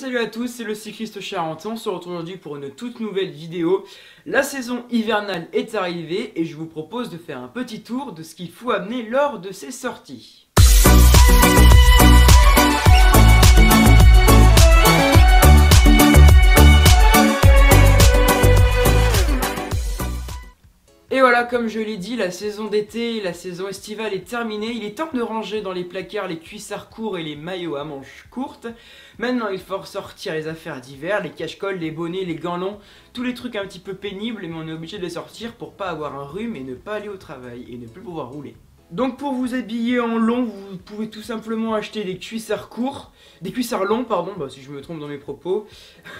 salut à tous, c'est le cycliste charentais, on se retrouve aujourd'hui pour une toute nouvelle vidéo. La saison hivernale est arrivée et je vous propose de faire un petit tour de ce qu'il faut amener lors de ces sorties. Et voilà, comme je l'ai dit, la saison d'été, la saison estivale est terminée. Il est temps de ranger dans les placards les cuissards courts et les maillots à manches courtes. Maintenant, il faut ressortir les affaires d'hiver, les cache-colles, les bonnets, les gants longs, tous les trucs un petit peu pénibles, mais on est obligé de les sortir pour pas avoir un rhume et ne pas aller au travail et ne plus pouvoir rouler. Donc pour vous habiller en long, vous pouvez tout simplement acheter des cuissards courts, des cuissards longs pardon, si je me trompe dans mes propos.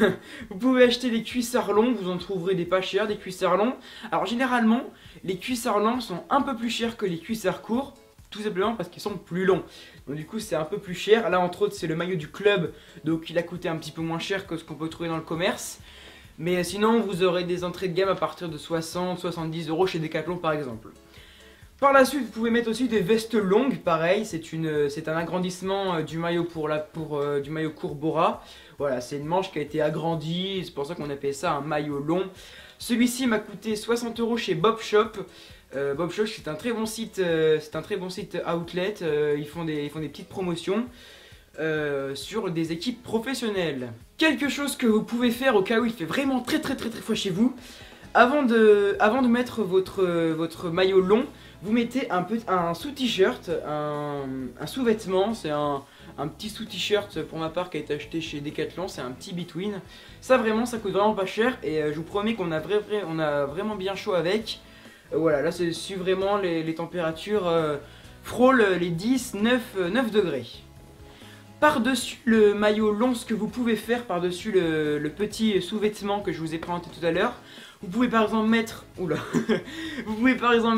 Vous pouvez acheter des cuissards longs, vous en trouverez des pas chers, des cuissards longs. Alors généralement, les cuissards longs sont un peu plus chers que les cuissards courts, tout simplement parce qu'ils sont plus longs. Donc du coup c'est un peu plus cher. Là entre autres c'est le maillot du club, donc il a coûté un petit peu moins cher que ce qu'on peut trouver dans le commerce. Mais sinon vous aurez des entrées de gamme à partir de 60-70 € chez Decathlon par exemple. Par la suite, vous pouvez mettre aussi des vestes longues, pareil, c'est un agrandissement du maillot du maillot court Bora. Voilà, c'est une manche qui a été agrandie, c'est pour ça qu'on appelle ça un maillot long. Celui-ci m'a coûté 60 € chez Bob Shop. Bob Shop, c'est un très bon site, outlet. Ils font des petites promotions sur des équipes professionnelles. Quelque chose que vous pouvez faire au cas où il fait vraiment très froid chez vous. Avant de mettre votre maillot long, vous mettez un sous-t-shirt, un sous-vêtement, c'est un petit sous-t-shirt pour ma part qui a été acheté chez Decathlon, c'est un petit between. Ça vraiment, ça coûte vraiment pas cher et je vous promets qu'on a vraiment bien chaud avec. Voilà, là c'est vraiment les températures frôlent les 9 degrés. Par-dessus le maillot long, ce que vous pouvez faire par-dessus le petit sous-vêtement que je vous ai présenté tout à l'heure, vous pouvez par exemple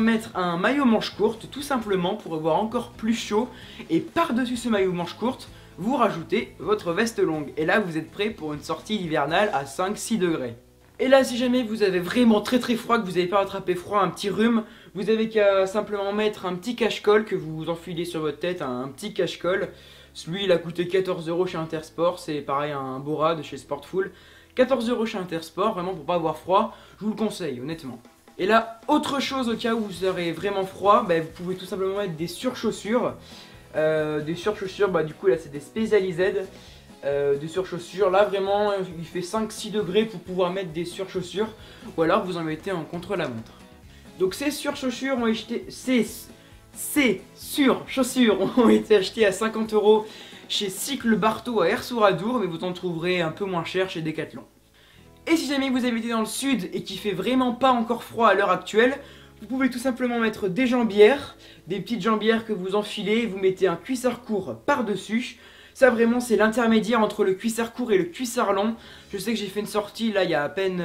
mettre un maillot manche courte tout simplement pour avoir encore plus chaud, et par-dessus ce maillot manche courte, vous rajoutez votre veste longue et là vous êtes prêt pour une sortie hivernale à 5-6 degrés. Et là si jamais vous avez vraiment très froid, que vous n'avez pas attrapé froid, un petit rhume, vous avez qu'à simplement mettre un petit cache-colle que vous enfilez sur votre tête, un petit cache-colle. Celui il a coûté 14 € chez Intersport, c'est pareil un Bora de chez Sportful. 14 € chez Intersport, vraiment pour pas avoir froid, je vous le conseille honnêtement. Et là, autre chose au cas où vous aurez vraiment froid, vous pouvez tout simplement mettre des surchaussures. Du coup là c'est des Specialized, des surchaussures. Là vraiment il fait 5-6 degrés pour pouvoir mettre des surchaussures, ou alors vous en mettez en contre-la-montre. Donc ces surchaussures ont été... Ces surchaussures ont été achetées à 50 € chez Cycle Barto à Ersouradour, mais vous en trouverez un peu moins cher chez Decathlon. Et si jamais vous habitez dans le sud et qu'il fait vraiment pas encore froid à l'heure actuelle, vous pouvez tout simplement mettre des jambières, des petites jambières que vous enfilez, vous mettez un cuissard court par-dessus. Ça vraiment c'est l'intermédiaire entre le cuissard court et le cuissard long. Je sais que j'ai fait une sortie là il y a à peine...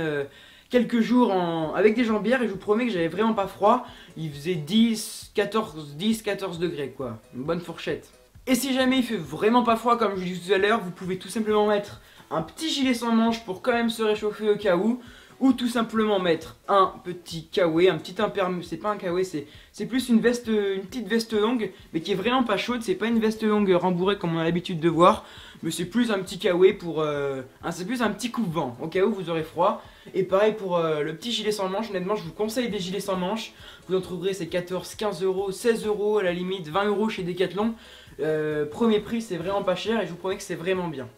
quelques jours avec des jambières et je vous promets que j'avais vraiment pas froid. Il faisait 10-14 degrés quoi, une bonne fourchette. Et si jamais il fait vraiment pas froid comme je vous disais tout à l'heure, vous pouvez tout simplement mettre un petit gilet sans manches pour quand même se réchauffer au cas où, ou tout simplement mettre un petit kawaii, un petit imperméable, c'est pas un kawaii, c'est plus une petite veste longue, mais qui est vraiment pas chaude, c'est pas une veste longue rembourrée comme on a l'habitude de voir, mais c'est plus un petit kawaii c'est plus un petit coupe-vent, au cas où vous aurez froid. Et pareil pour le petit gilet sans manches, honnêtement je vous conseille des gilets sans manches, vous en trouverez c'est 14, 15 €, 16 € à la limite, 20 € chez Decathlon. Premier prix c'est vraiment pas cher et je vous promets que c'est vraiment bien.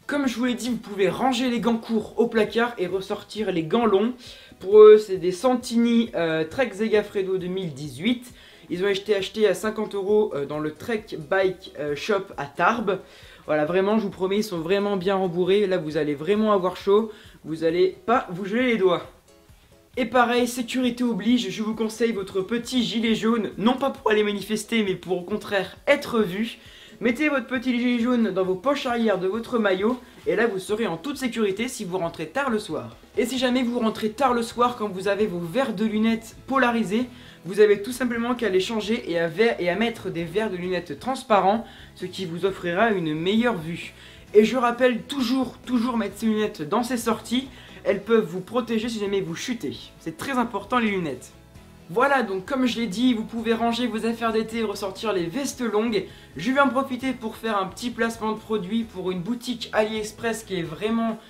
Comme je vous l'ai dit, vous pouvez ranger les gants courts au placard et ressortir les gants longs. Pour eux, c'est des Santini Trek Segafredo 2018. Ils ont été achetés à 50 € dans le Trek Bike Shop à Tarbes. Voilà, vraiment, je vous promets, ils sont vraiment bien rembourrés. Là, vous allez vraiment avoir chaud. Vous allez pas vous geler les doigts. Et pareil, sécurité oblige, je vous conseille votre petit gilet jaune. Non pas pour aller manifester, mais pour au contraire être vu. Mettez votre petit gilet jaune dans vos poches arrière de votre maillot et là vous serez en toute sécurité si vous rentrez tard le soir. Et si jamais vous rentrez tard le soir quand vous avez vos verres de lunettes polarisés, vous avez tout simplement qu'à les changer et à mettre des verres de lunettes transparents, ce qui vous offrira une meilleure vue. Et je rappelle toujours mettre ces lunettes dans ces sorties, elles peuvent vous protéger si jamais vous chutez. C'est très important les lunettes. Voilà, donc comme je l'ai dit, vous pouvez ranger vos affaires d'été et ressortir les vestes longues. Je vais en profiter pour faire un petit placement de produit pour une boutique AliExpress qui est vraiment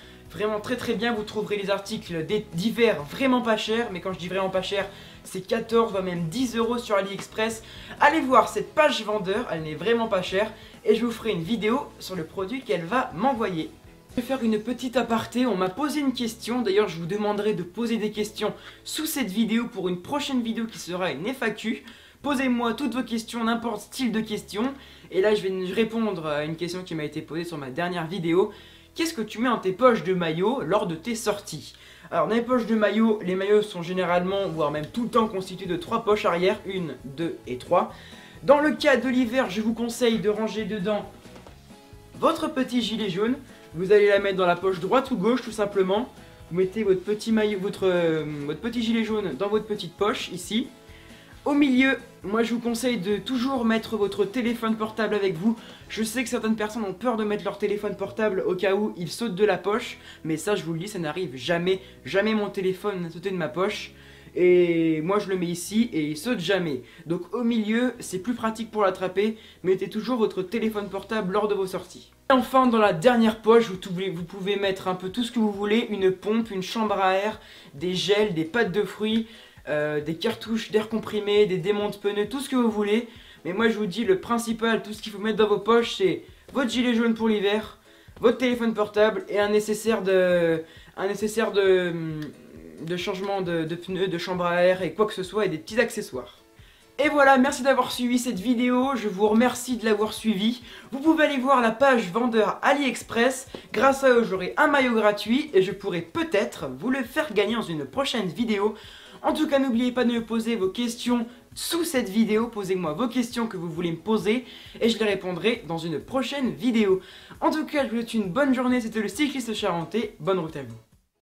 très bien. Vous trouverez les articles d'hiver vraiment pas chers, mais quand je dis vraiment pas cher, c'est 14 voire même 10 € sur AliExpress. Allez voir cette page vendeur, elle n'est vraiment pas chère et je vous ferai une vidéo sur le produit qu'elle va m'envoyer. Je vais faire une petite aparté, on m'a posé une question, d'ailleurs je vous demanderai de poser des questions sous cette vidéo pour une prochaine vidéo qui sera une FAQ. Posez-moi toutes vos questions, n'importe style de questions, et là je vais répondre à une question qui m'a été posée sur ma dernière vidéo. Qu'est-ce que tu mets dans tes poches de maillot lors de tes sorties? Alors dans les poches de maillot, les maillots sont généralement, voire même tout le temps constitués de 3 poches arrière, 1, 2 et 3. Dans le cas de l'hiver, je vous conseille de ranger dedans votre petit gilet jaune. Vous allez la mettre dans la poche droite ou gauche tout simplement. Vous mettez votre petit maillot, votre petit gilet jaune dans votre petite poche ici. Au milieu, moi je vous conseille de toujours mettre votre téléphone portable avec vous. Je sais que certaines personnes ont peur de mettre leur téléphone portable au cas où il saute de la poche. Mais ça je vous le dis, ça n'arrive jamais. Jamais mon téléphone n'a sauté de ma poche. Et moi je le mets ici et il saute jamais. Donc au milieu, c'est plus pratique pour l'attraper. Mettez toujours votre téléphone portable lors de vos sorties. Et enfin dans la dernière poche, vous pouvez mettre un peu tout ce que vous voulez. Une pompe, une chambre à air, des gels, des pâtes de fruits, des cartouches d'air comprimé, des démonte pneus, tout ce que vous voulez. Mais moi je vous dis, le principal, tout ce qu'il faut mettre dans vos poches, c'est votre gilet jaune pour l'hiver, votre téléphone portable et un nécessaire de changement de pneus, de chambre à air et quoi que ce soit et des petits accessoires. Et voilà, merci d'avoir suivi cette vidéo, je vous remercie de l'avoir suivi. Vous pouvez aller voir la page vendeur AliExpress, grâce à eux j'aurai un maillot gratuit et je pourrai peut-être vous le faire gagner dans une prochaine vidéo. En tout cas, n'oubliez pas de me poser vos questions sous cette vidéo, posez-moi vos questions que vous voulez me poser et je les répondrai dans une prochaine vidéo. En tout cas, je vous souhaite une bonne journée, c'était le cycliste charentais, bonne route à vous.